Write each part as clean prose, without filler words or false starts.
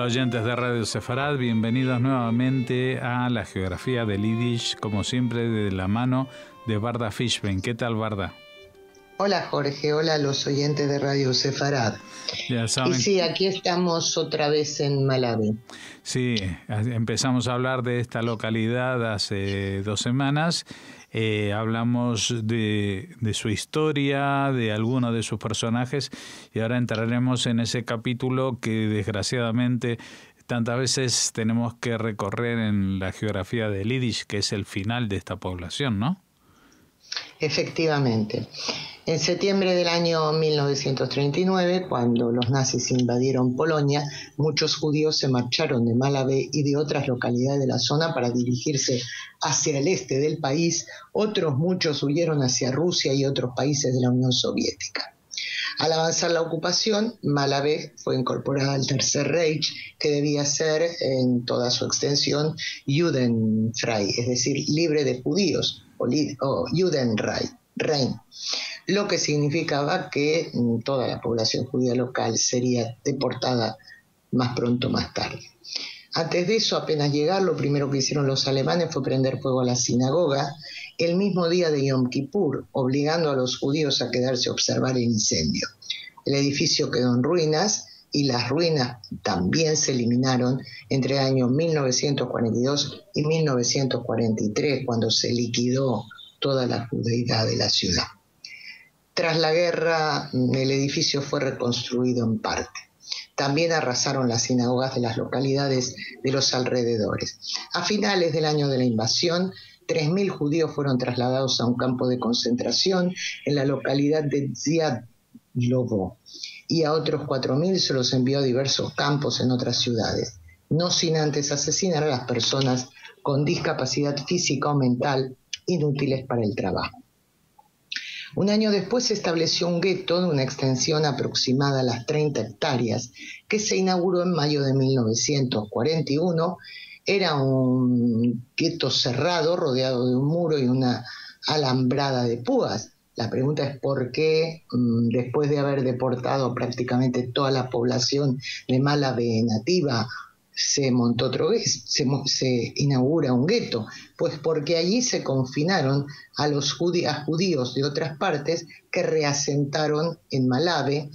oyentes de Radio Sefarad, bienvenidos nuevamente a la geografía del Yiddish, como siempre de la mano de Varda Fishbein. ¿Qué tal, Varda? Hola Jorge, hola a los oyentes de Radio Sefarad. Ya saben. Y sí, aquí estamos otra vez en Malawi. Sí, empezamos a hablar de esta localidad hace 2 semanas. Hablamos de su historia, de algunos de sus personajes, y ahora entraremos en ese capítulo que desgraciadamente tantas veces tenemos que recorrer en la geografía del Yiddish, que es el final de esta población, ¿no? Efectivamente. En septiembre del año 1939, cuando los nazis invadieron Polonia, muchos judíos se marcharon de Malawi y de otras localidades de la zona para dirigirse hacia el este del país. Otros muchos huyeron hacia Rusia y otros países de la Unión Soviética. Al avanzar la ocupación, Malawi fue incorporada al Tercer Reich, que debía ser, en toda su extensión, Judenfrei, es decir, libre de judíos, o Judenrein, lo que significaba que toda la población judía local sería deportada más pronto más tarde. Antes de eso, apenas llegar, lo primero que hicieron los alemanes fue prender fuego a la sinagoga el mismo día de Yom Kippur, obligando a los judíos a quedarse a observar el incendio. El edificio quedó en ruinas y las ruinas también se eliminaron entre el año 1942 y 1943, cuando se liquidó toda la judeidad de la ciudad. Tras la guerra, el edificio fue reconstruido en parte. También arrasaron las sinagogas de las localidades de los alrededores. A finales del año de la invasión, 3.000 judíos fueron trasladados a un campo de concentración en la localidad de Ziadlovo, y a otros 4.000 se los envió a diversos campos en otras ciudades, no sin antes asesinar a las personas con discapacidad física o mental inútiles para el trabajo. Un año después se estableció un gueto de una extensión aproximada a las 30 hectáreas, que se inauguró en mayo de 1941. Era un gueto cerrado, rodeado de un muro y una alambrada de púas. La pregunta es por qué, después de haber deportado prácticamente toda la población de Malawi nativa, se montó otro vez, se inaugura un gueto. Pues porque allí se confinaron a los judíos de otras partes que reasentaron en Malawi,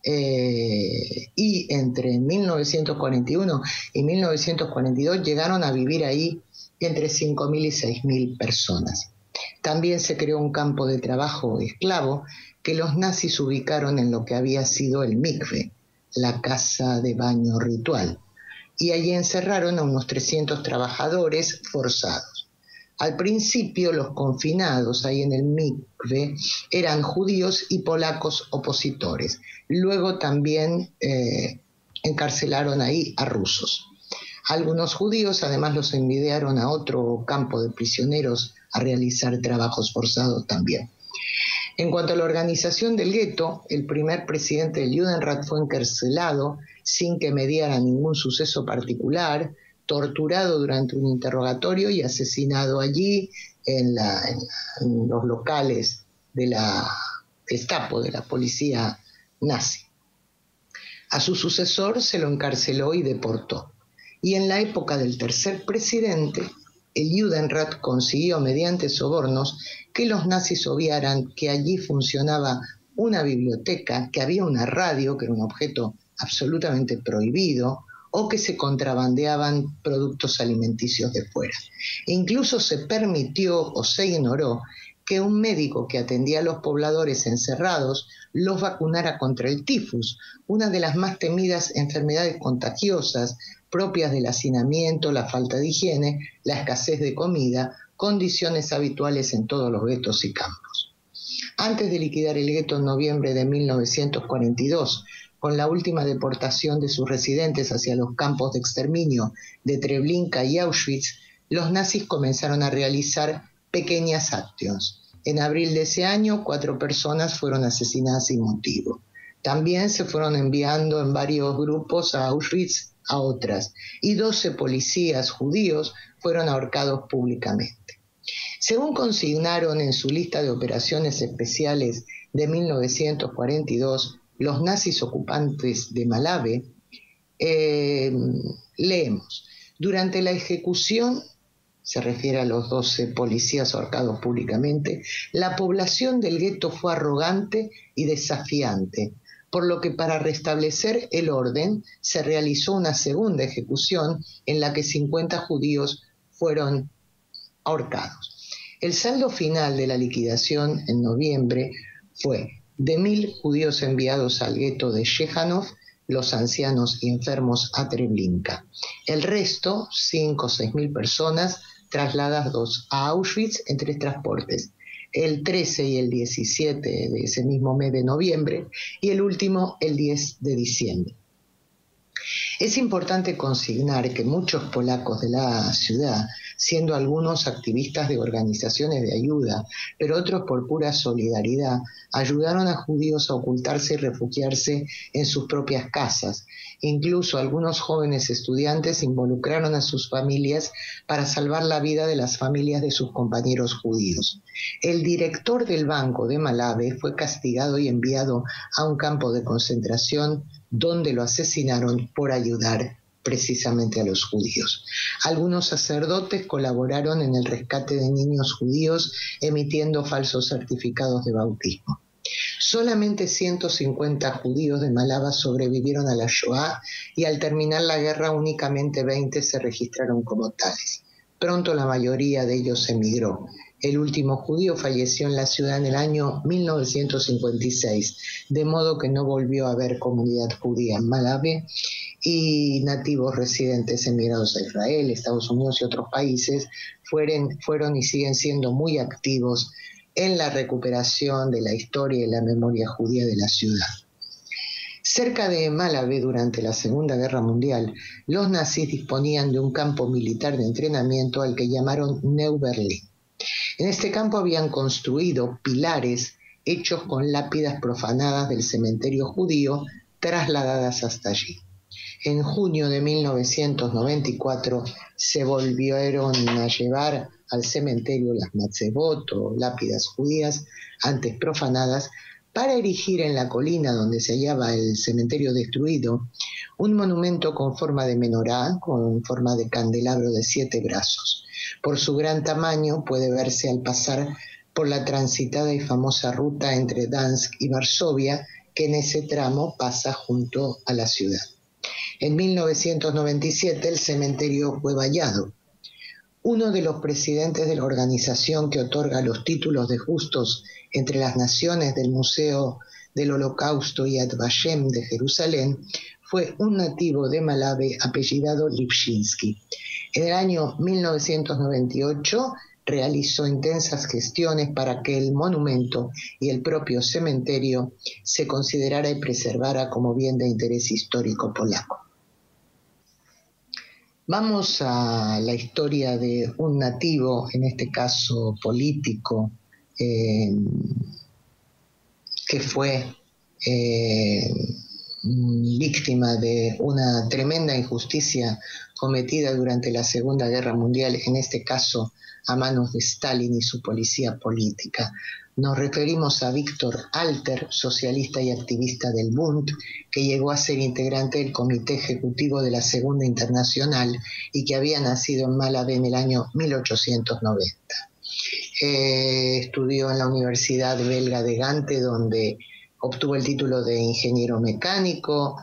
y entre 1941 y 1942 llegaron a vivir ahí entre 5.000 y 6.000 personas. También se creó un campo de trabajo esclavo que los nazis ubicaron en lo que había sido el mikve, la casa de baño ritual, y allí encerraron a unos 300 trabajadores forzados. Al principio los confinados ahí en el mikve eran judíos y polacos opositores. Luego también encarcelaron ahí a rusos. Algunos judíos además los enviaron a otro campo de prisioneros a realizar trabajos forzados también. En cuanto a la organización del gueto, el primer presidente del Judenrat fue encarcelado sin que mediara ningún suceso particular, torturado durante un interrogatorio y asesinado allí en los locales de la Gestapo, de la policía nazi. A su sucesor se lo encarceló y deportó. Y en la época del tercer presidente, el Judenrat consiguió mediante sobornos que los nazis obviaran que allí funcionaba una biblioteca, que había una radio, que era un objeto absolutamente prohibido, o que se contrabandeaban productos alimenticios de fuera. E incluso se permitió o se ignoró que un médico que atendía a los pobladores encerrados los vacunara contra el tifus, una de las más temidas enfermedades contagiosas propias del hacinamiento, la falta de higiene, la escasez de comida, condiciones habituales en todos los guetos y campos. Antes de liquidar el gueto en noviembre de 1942, con la última deportación de sus residentes hacia los campos de exterminio de Treblinka y Auschwitz, los nazis comenzaron a realizar pequeñas acciones. En abril de ese año, 4 personas fueron asesinadas sin motivo. También se fueron enviando en varios grupos a Auschwitz a otras, y 12 policías judíos fueron ahorcados públicamente. Según consignaron en su lista de operaciones especiales de 1942, los nazis ocupantes de Malawi, Leemos. Durante la ejecución, se refiere a los 12 policías ahorcados públicamente, la población del gueto fue arrogante y desafiante, por lo que para restablecer el orden se realizó una segunda ejecución en la que 50 judíos fueron ahorcados. El saldo final de la liquidación en noviembre fue de 1.000 judíos enviados al gueto de Shejanov, los ancianos y enfermos a Treblinka. El resto, 5 o 6.000 personas, trasladados a Auschwitz en 3 transportes, el 13 y el 17 de ese mismo mes de noviembre y el último el 10 de diciembre. Es importante consignar que muchos polacos de la ciudad, siendo algunos activistas de organizaciones de ayuda, pero otros por pura solidaridad, ayudaron a judíos a ocultarse y refugiarse en sus propias casas. Incluso algunos jóvenes estudiantes involucraron a sus familias para salvar la vida de las familias de sus compañeros judíos. El director del Banco de Malave fue castigado y enviado a un campo de concentración donde lo asesinaron por ayudar precisamente a los judíos. Algunos sacerdotes colaboraron en el rescate de niños judíos emitiendo falsos certificados de bautismo. Solamente 150 judíos de Malava sobrevivieron a la Shoah y al terminar la guerra únicamente 20 se registraron como tales. Pronto la mayoría de ellos emigró. El último judío falleció en la ciudad en el año 1956, de modo que no volvió a haber comunidad judía en Malave y nativos residentes emigrados a Israel, Estados Unidos y otros países fueron y siguen siendo muy activos en la recuperación de la historia y la memoria judía de la ciudad. Cerca de Malave, durante la Segunda Guerra Mundial, los nazis disponían de un campo militar de entrenamiento al que llamaron Neu Berlin. En este campo habían construido pilares hechos con lápidas profanadas del cementerio judío, trasladadas hasta allí. En junio de 1994 se volvieron a llevar al cementerio las matzebot o lápidas judías antes profanadas para erigir en la colina donde se hallaba el cementerio destruido un monumento con forma de menorá, con forma de candelabro de 7 brazos. Por su gran tamaño puede verse al pasar por la transitada y famosa ruta entre Dansk y Varsovia, que en ese tramo pasa junto a la ciudad. En 1997 el cementerio fue vallado. Uno de los presidentes de la organización que otorga los títulos de justos entre las naciones del Museo del Holocausto Yad Vashem de Jerusalén fue un nativo de Malave apellidado Lipshinsky. En el año 1998 realizó intensas gestiones para que el monumento y el propio cementerio se considerara y preservara como bien de interés histórico polaco. Vamos a la historia de un nativo, en este caso político, que fue víctima de una tremenda injusticia cometida durante la Segunda Guerra Mundial, en este caso a manos de Stalin y su policía política. Nos referimos a Víctor Alter, socialista y activista del Bund, que llegó a ser integrante del Comité Ejecutivo de la Segunda Internacional y que había nacido en Malave en el año 1890. Estudió en la Universidad Belga de Gante, donde obtuvo el título de ingeniero mecánico.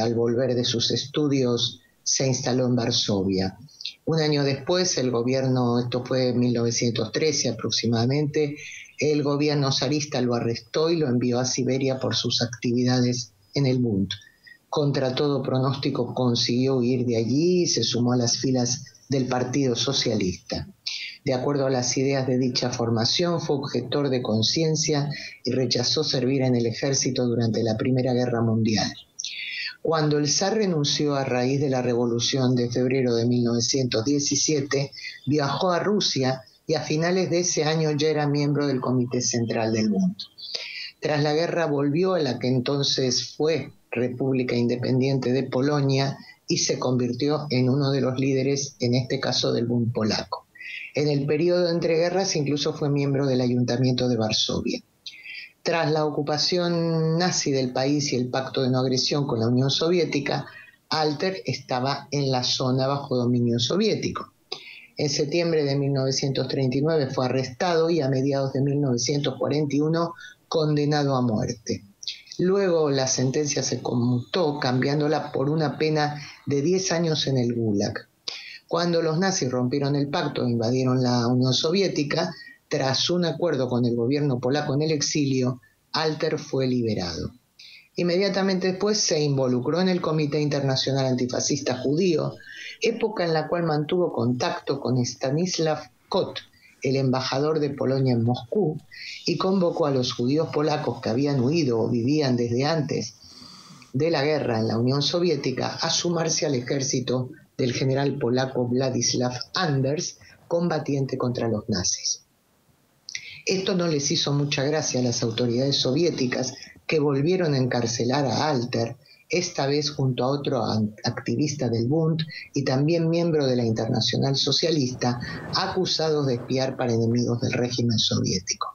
Al volver de sus estudios se instaló en Varsovia. Un año después, el gobierno, esto fue en 1913 aproximadamente, el gobierno zarista lo arrestó y lo envió a Siberia por sus actividades en el Bund. Contra todo pronóstico consiguió huir de allí y se sumó a las filas del Partido Socialista. De acuerdo a las ideas de dicha formación, fue objetor de conciencia y rechazó servir en el ejército durante la Primera Guerra Mundial. Cuando el zar renunció a raíz de la Revolución de febrero de 1917, viajó a Rusia y a finales de ese año ya era miembro del Comité Central del Bund. Tras la guerra volvió a la que entonces fue República Independiente de Polonia y se convirtió en uno de los líderes, en este caso del Bund polaco. En el periodo de entreguerras incluso fue miembro del Ayuntamiento de Varsovia. Tras la ocupación nazi del país y el pacto de no agresión con la Unión Soviética, Alter estaba en la zona bajo dominio soviético. En septiembre de 1939 fue arrestado y a mediados de 1941 condenado a muerte. Luego la sentencia se conmutó, cambiándola por una pena de 10 años en el Gulag. Cuando los nazis rompieron el pacto e invadieron la Unión Soviética, tras un acuerdo con el gobierno polaco en el exilio, Alter fue liberado. Inmediatamente después se involucró en el Comité Internacional Antifascista Judío, época en la cual mantuvo contacto con Stanislav Kot, el embajador de Polonia en Moscú, y convocó a los judíos polacos que habían huido o vivían desde antes de la guerra en la Unión Soviética a sumarse al ejército del general polaco Władysław Anders, combatiente contra los nazis. Esto no les hizo mucha gracia a las autoridades soviéticas, que volvieron a encarcelar a Alter, esta vez junto a otro activista del Bund y también miembro de la Internacional Socialista, acusados de espiar para enemigos del régimen soviético.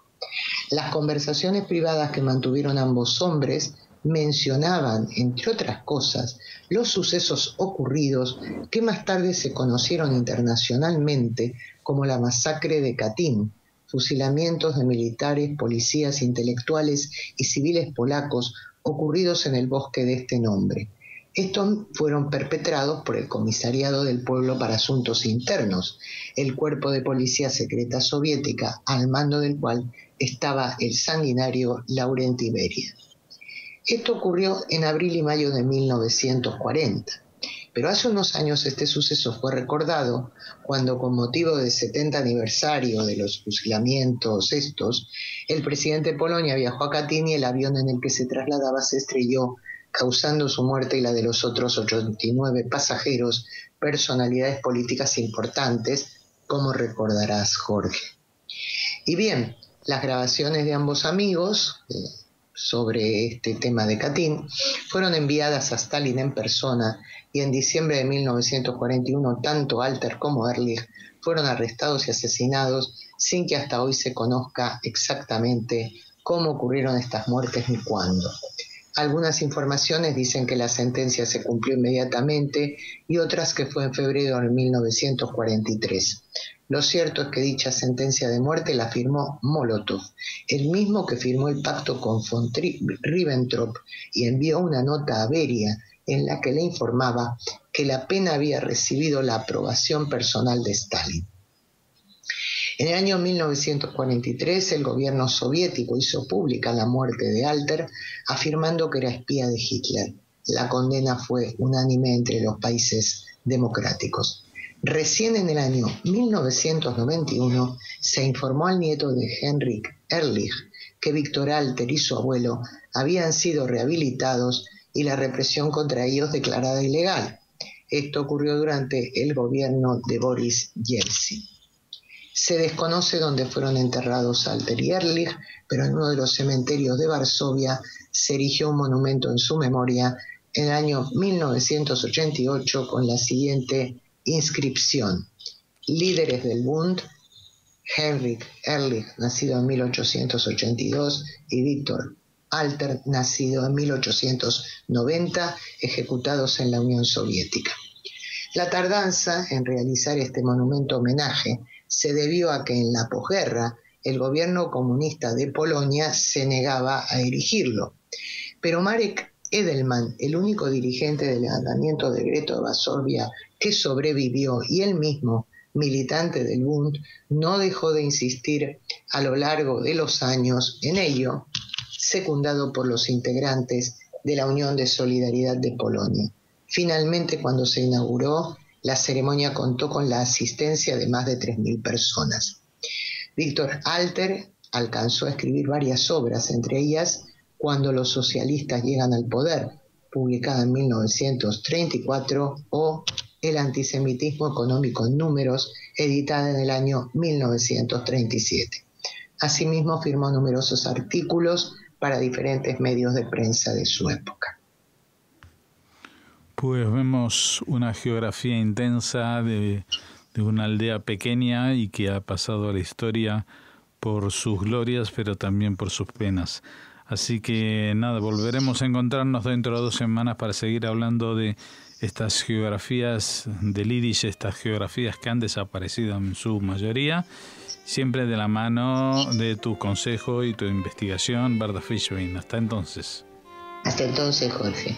Las conversaciones privadas que mantuvieron ambos hombres mencionaban, entre otras cosas, los sucesos ocurridos que más tarde se conocieron internacionalmente como la masacre de Katyn, fusilamientos de militares, policías, intelectuales y civiles polacos ocurridos en el bosque de este nombre. Estos fueron perpetrados por el Comisariado del Pueblo para Asuntos Internos, el cuerpo de policía secreta soviética, al mando del cual estaba el sanguinario Laurenti Beria. Esto ocurrió en abril y mayo de 1940. Pero hace unos años este suceso fue recordado cuando, con motivo del 70 aniversario de los fusilamientos estos, el presidente de Polonia viajó a Katyn y el avión en el que se trasladaba se estrelló, causando su muerte y la de los otros 89 pasajeros, personalidades políticas importantes, como recordarás, Jorge. Y bien, las grabaciones de ambos amigos sobre este tema de Katyn fueron enviadas a Stalin en persona, y en diciembre de 1941 tanto Alter como Ehrlich fueron arrestados y asesinados sin que hasta hoy se conozca exactamente cómo ocurrieron estas muertes ni cuándo. Algunas informaciones dicen que la sentencia se cumplió inmediatamente y otras que fue en febrero de 1943. Lo cierto es que dicha sentencia de muerte la firmó Molotov, el mismo que firmó el pacto con von Ribbentrop, y envió una nota a Beria en la que le informaba que la pena había recibido la aprobación personal de Stalin. En el año 1943 el gobierno soviético hizo pública la muerte de Alter, afirmando que era espía de Hitler. La condena fue unánime entre los países democráticos. Recién en el año 1991 se informó al nieto de Heinrich Ehrlich que Viktor Alter y su abuelo habían sido rehabilitados y la represión contra ellos declarada ilegal. Esto ocurrió durante el gobierno de Boris Yeltsin. Se desconoce dónde fueron enterrados Alter y Ehrlich, pero en uno de los cementerios de Varsovia se erigió un monumento en su memoria en el año 1988 con la siguiente inscripción: líderes del Bund, Heinrich Ehrlich, nacido en 1882, y Viktor Alter, nacido en 1890, ejecutados en la Unión Soviética. La tardanza en realizar este monumento homenaje se debió a que en la posguerra el gobierno comunista de Polonia se negaba a erigirlo. Pero Marek Edelman, el único dirigente del levantamiento del gueto de Varsovia que sobrevivió, y él mismo, militante del Bund, no dejó de insistir a lo largo de los años en ello, secundado por los integrantes de la Unión de Solidaridad de Polonia. Finalmente, cuando se inauguró, la ceremonia contó con la asistencia de más de 3.000 personas. Viktor Alter alcanzó a escribir varias obras, entre ellas Cuando los socialistas llegan al poder, publicada en 1934, o El antisemitismo económico en números, editada en el año 1937. Asimismo, firmó numerosos artículos para diferentes medios de prensa de su época. Pues vemos una geografía intensa de una aldea pequeña y que ha pasado a la historia por sus glorias, pero también por sus penas. Así que nada, volveremos a encontrarnos dentro de 2 semanas para seguir hablando de estas geografías del Yiddish, estas geografías que han desaparecido en su mayoría, siempre de la mano de tu consejo y tu investigación, Berta Fishbein. Hasta entonces. Hasta entonces, Jorge.